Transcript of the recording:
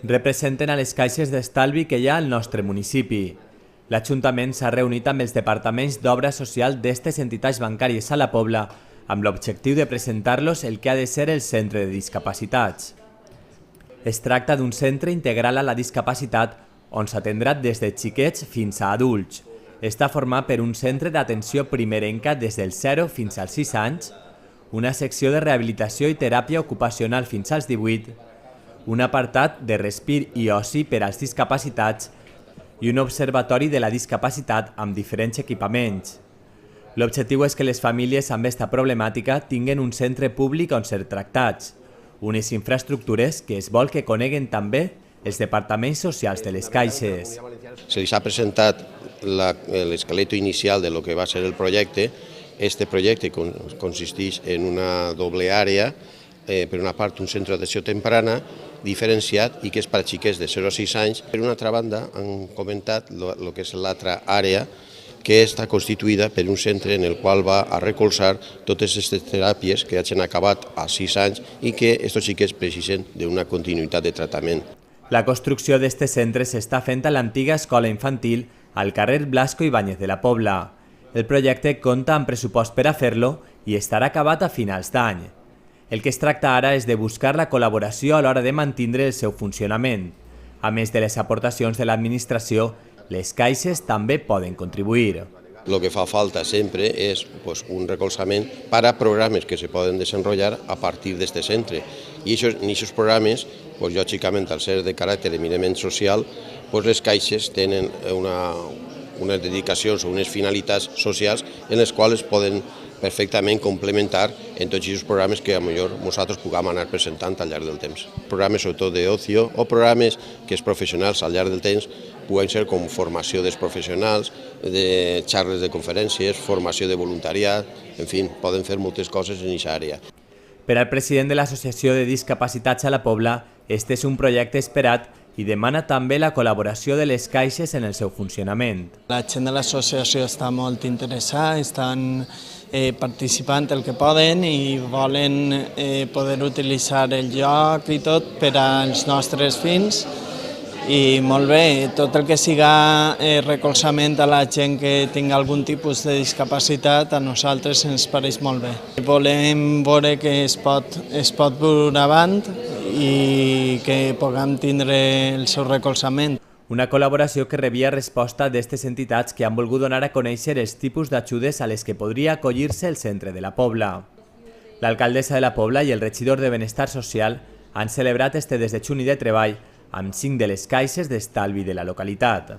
representen a les caixes d'estalvi que hi ha al nostre municipi. L'Ajuntament s'ha reunit amb els departaments d'obra social d'estes entitats bancàries a la Pobla amb l'objectiu de presentar-los el que ha de ser el centre de discapacitats. Es tracta d'un centre integral a la discapacitat on s'atendrà des de xiquets fins a adults. Està format per un centre d'atenció primerenca des dels 0 fins als 6 anys, una secció de rehabilitació i teràpia ocupacional fins als 18, un apartat de respir i oci per als discapacitats i un observatori de la discapacitat amb diferents equipaments. L'objectiu és que les famílies amb aquesta problemàtica tinguin un centre públic on ser tractats, unes infraestructures que es vol que coneguen també els departaments socials de les caixes. Se li ha presentat l'esqueleto inicial de lo que va ser el projecte. Este projecte consisteix en una doble àrea, per una part un centre d'atenció temprana diferenciat i que és per a xiquets de 0 a 6 anys. Per una altra banda han comentat el que és l'altra àrea, que està constituïda per un centre en el qual va a recolzar totes aquestes teràpies que hagin acabat a 6 anys i que aquests xiquets precisen d'una continuïtat de tractament. La construcció d'aquest centre s'està fent a l'antiga escola infantil al carrer Blasco Ibáñez de la Pobla. El projecte compta amb pressupost per a fer-lo i estarà acabat a finals d'any. El que es tracta ara és de buscar la col·laboració a l'hora de mantenir el seu funcionament. A més de les aportacions de l'administració, les caixes també poden contribuir. El que fa falta sempre és un recolzament per a programes que se poden desenvolupar a partir d'aquest centre. I en aquests programes, lògicament, al ser de caràcter eminentment social, les caixes tenen unes dedicacions o unes finalitats socials en les quals poden perfectament complementar en tots aquests programes que potser nosaltres puguem anar presentant al llarg del temps. Programes sobretot d'ocio o programes que els professionals al llarg del temps puguen ser com formació dels professionals, de xarres de conferències, formació de voluntariat, en fi, poden fer moltes coses en aquesta àrea. Per al president de l'Associació de Discapacitats a la Pobla, este és un projecte esperat i demana també la col·laboració de les caixes en el seu funcionament. La gent de l'associació està molt interessada, estan participant el que poden i volen poder utilitzar el lloc i tot per als nostres fins. I molt bé, tot el que siga recolzament a la gent que tingui algun tipus de discapacitat a nosaltres ens pareix molt bé. Volem veure que es pot dur avant i que puguem tindre el seu recolzament. Una col·laboració que rebia resposta d'aquestes entitats que han volgut donar a conèixer els tipus d'ajudes a les que podria acollir-se el centre de la Pobla. L'alcaldessa de la Pobla i el regidor de Benestar Social han celebrat este desdejuni de treball amb 5 de les caixes d'estalvi de la localitat.